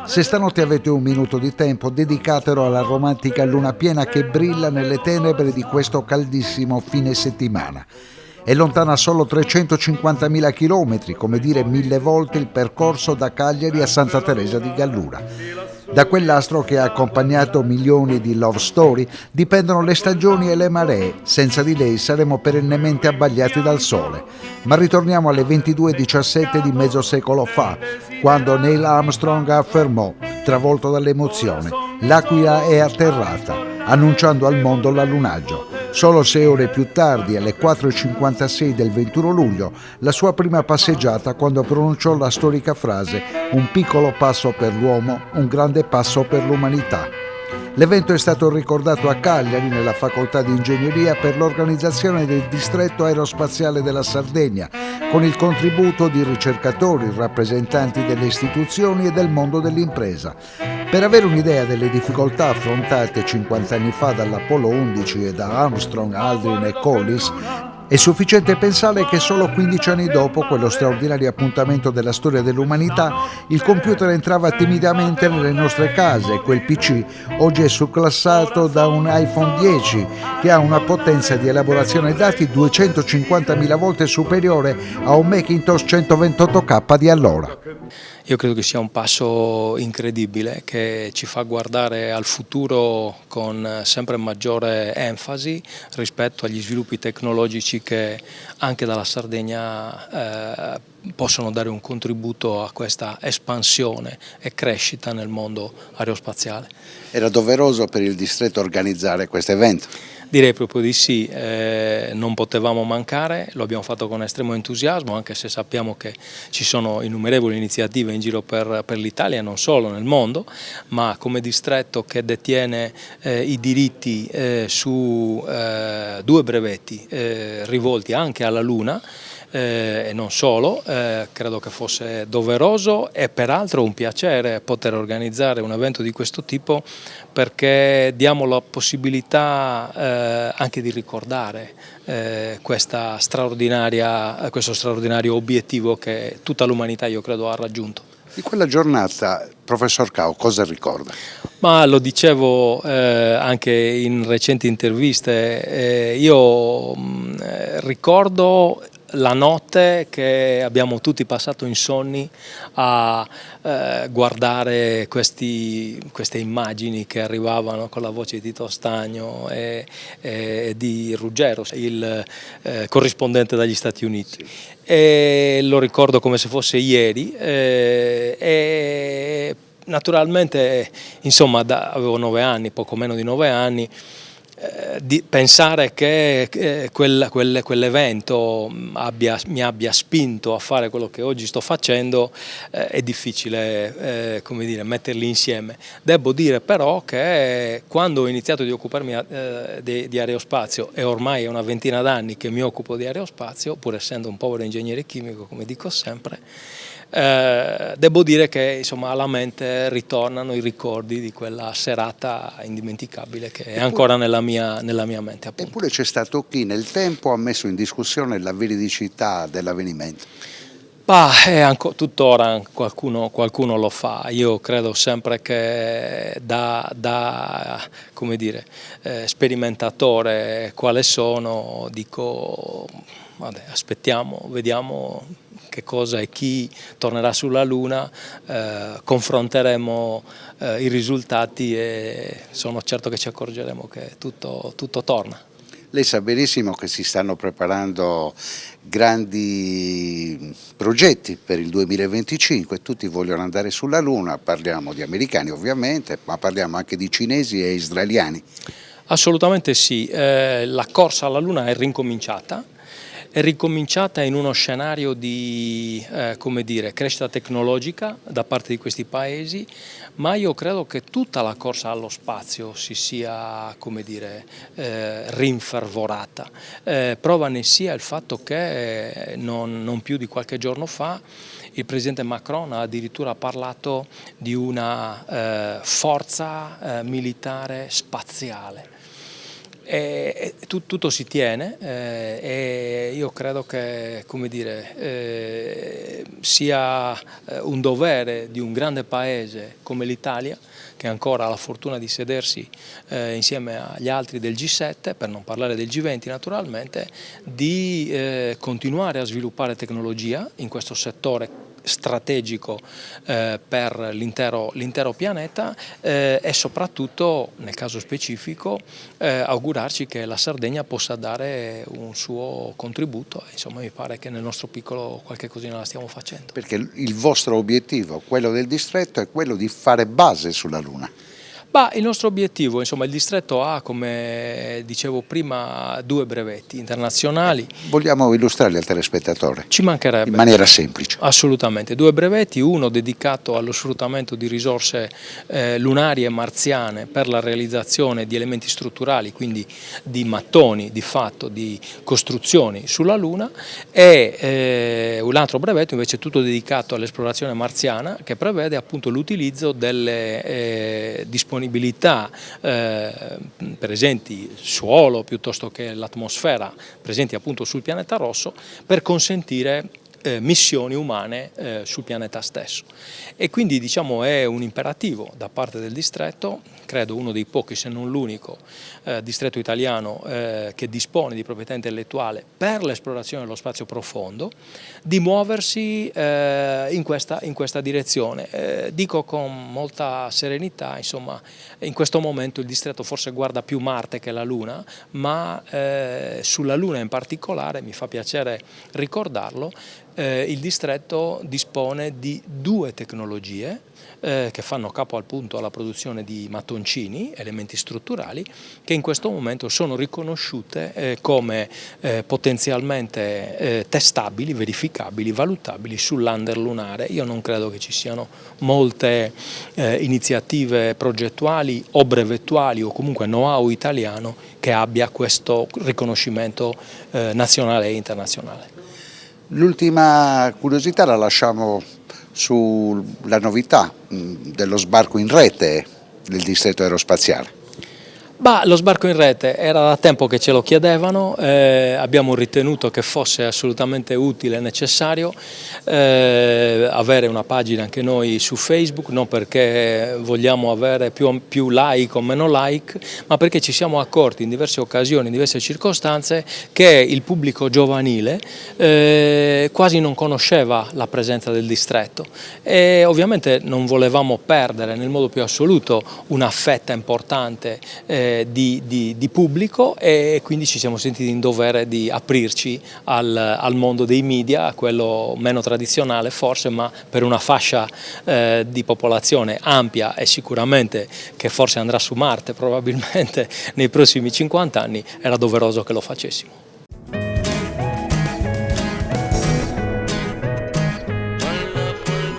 Se stanotte avete un minuto di tempo, dedicatelo alla romantica luna piena che brilla nelle tenebre di questo caldissimo fine settimana. È lontana solo 350.000 chilometri, come dire 1000 volte il percorso da Cagliari a Santa Teresa di Gallura. Da quell'astro che ha accompagnato milioni di love story dipendono le stagioni e le maree. Senza di lei saremo perennemente abbagliati dal sole. Ma ritorniamo alle 22:17 di mezzo secolo fa, quando Neil Armstrong affermò, travolto dall'emozione: "L'Aquila è atterrata", annunciando al mondo l'allunaggio. Solo 6 ore più tardi, alle 4:56 del 21 luglio, la sua prima passeggiata quando pronunciò la storica frase: "Un piccolo passo per l'uomo, un grande passo per l'umanità". L'evento è stato ricordato a Cagliari, nella facoltà di ingegneria, per l'organizzazione del distretto aerospaziale della Sardegna, con il contributo di ricercatori, rappresentanti delle istituzioni e del mondo dell'impresa. Per avere un'idea delle difficoltà affrontate 50 anni fa dall'Apollo 11 e da Armstrong, Aldrin e Collins, è sufficiente pensare che solo 15 anni dopo quello straordinario appuntamento della storia dell'umanità, il computer entrava timidamente nelle nostre case e quel PC oggi è surclassato da un iPhone 10 che ha una potenza di elaborazione dati 250.000 volte superiore a un Macintosh 128K di allora. Io credo che sia un passo incredibile che ci fa guardare al futuro con sempre maggiore enfasi rispetto agli sviluppi tecnologici che anche dalla Sardegna possono dare un contributo a questa espansione e crescita nel mondo aerospaziale. Era doveroso per il distretto organizzare questo evento? Direi proprio di sì, non potevamo mancare, lo abbiamo fatto con estremo entusiasmo, anche se sappiamo che ci sono innumerevoli iniziative in giro per l'Italia, non solo nel mondo, ma come distretto che detiene i diritti su 2 brevetti rivolti anche alla Luna, e non solo, credo che fosse doveroso e peraltro un piacere poter organizzare un evento di questo tipo, perché diamo la possibilità anche di ricordare questo straordinario obiettivo che tutta l'umanità, io credo, ha raggiunto. Di quella giornata, professor Cao, cosa ricorda? Ma lo dicevo anche in recenti interviste, io ricordo la notte che abbiamo tutti passato insonni a guardare queste immagini che arrivavano con la voce di Tito Stagno e di Ruggero, il corrispondente dagli Stati Uniti. Sì. E lo ricordo come se fosse ieri. E naturalmente, insomma, avevo 9 anni, poco meno di 9 anni, di pensare che quell'evento mi abbia spinto a fare quello che oggi sto facendo è difficile come dire, metterli insieme. Devo dire però che quando ho iniziato di occuparmi di aerospazio, e ormai è una ventina d'anni che mi occupo di aerospazio, pur essendo un povero ingegnere chimico, come dico sempre, devo dire che insomma alla mente ritornano i ricordi di quella serata indimenticabile che è ancora nella mia mente, appunto. Eppure c'è stato chi nel tempo ha messo in discussione la veridicità dell'avvenimento. Tuttora qualcuno lo fa. Io credo sempre che da come dire, sperimentatore quale sono, dico vabbè, aspettiamo, vediamo che cosa e chi tornerà sulla Luna, confronteremo i risultati e sono certo che ci accorgeremo che tutto torna. Lei sa benissimo che si stanno preparando grandi progetti per il 2025, tutti vogliono andare sulla Luna, parliamo di americani ovviamente, ma parliamo anche di cinesi e israeliani. Assolutamente sì, la corsa alla Luna è ricominciata in uno scenario di come dire, crescita tecnologica da parte di questi paesi, ma io credo che tutta la corsa allo spazio si sia, come dire, rinfervorata. Prova ne sia il fatto che non più di qualche giorno fa il presidente Macron ha addirittura parlato di una forza militare spaziale. Tutto si tiene e io credo che, come dire, sia un dovere di un grande paese come l'Italia, che ancora ha la fortuna di sedersi insieme agli altri del G7, per non parlare del G20 naturalmente, di continuare a sviluppare tecnologia in questo settore strategico per l'intero pianeta e soprattutto, nel caso specifico, augurarci che la Sardegna possa dare un suo contributo. Insomma, mi pare che nel nostro piccolo qualche cosina la stiamo facendo. Perché il vostro obiettivo, quello del distretto, è quello di fare base sulla Luna. Il nostro obiettivo, insomma, il distretto ha, come dicevo prima, 2 brevetti internazionali. Vogliamo illustrarli al telespettatore? Ci mancherebbe. In maniera semplice. Assolutamente, 2 brevetti, uno dedicato allo sfruttamento di risorse lunari e marziane per la realizzazione di elementi strutturali, quindi di mattoni, di fatto, di costruzioni sulla Luna, e un altro brevetto invece tutto dedicato all'esplorazione marziana, che prevede appunto l'utilizzo delle disponibilità presenti suolo piuttosto che l'atmosfera presenti appunto sul pianeta rosso per consentire missioni umane sul pianeta stesso. E quindi diciamo è un imperativo da parte del distretto, credo uno dei pochi se non l'unico distretto italiano che dispone di proprietà intellettuale per l'esplorazione dello spazio profondo, di muoversi in questa direzione. Dico con molta serenità, insomma, in questo momento il distretto forse guarda più Marte che la Luna, ma sulla Luna in particolare, mi fa piacere ricordarlo, il distretto dispone di 2 tecnologie che fanno capo appunto alla produzione di mattoncini, elementi strutturali, che in questo momento sono riconosciute come potenzialmente testabili, verificabili, valutabili sul lander lunare. Io non credo che ci siano molte iniziative progettuali o brevettuali o comunque know-how italiano che abbia questo riconoscimento nazionale e internazionale. L'ultima curiosità la lasciamo sulla novità dello sbarco in rete del distretto aerospaziale. Lo sbarco in rete era da tempo che ce lo chiedevano, abbiamo ritenuto che fosse assolutamente utile e necessario avere una pagina anche noi su Facebook, non perché vogliamo avere più like o meno like, ma perché ci siamo accorti in diverse occasioni, in diverse circostanze, che il pubblico giovanile quasi non conosceva la presenza del distretto e ovviamente non volevamo perdere nel modo più assoluto una fetta importante di pubblico e quindi ci siamo sentiti in dovere di aprirci al mondo dei media, quello meno tradizionale forse, ma per una fascia di popolazione ampia e sicuramente che forse andrà su Marte probabilmente nei prossimi 50 anni era doveroso che lo facessimo.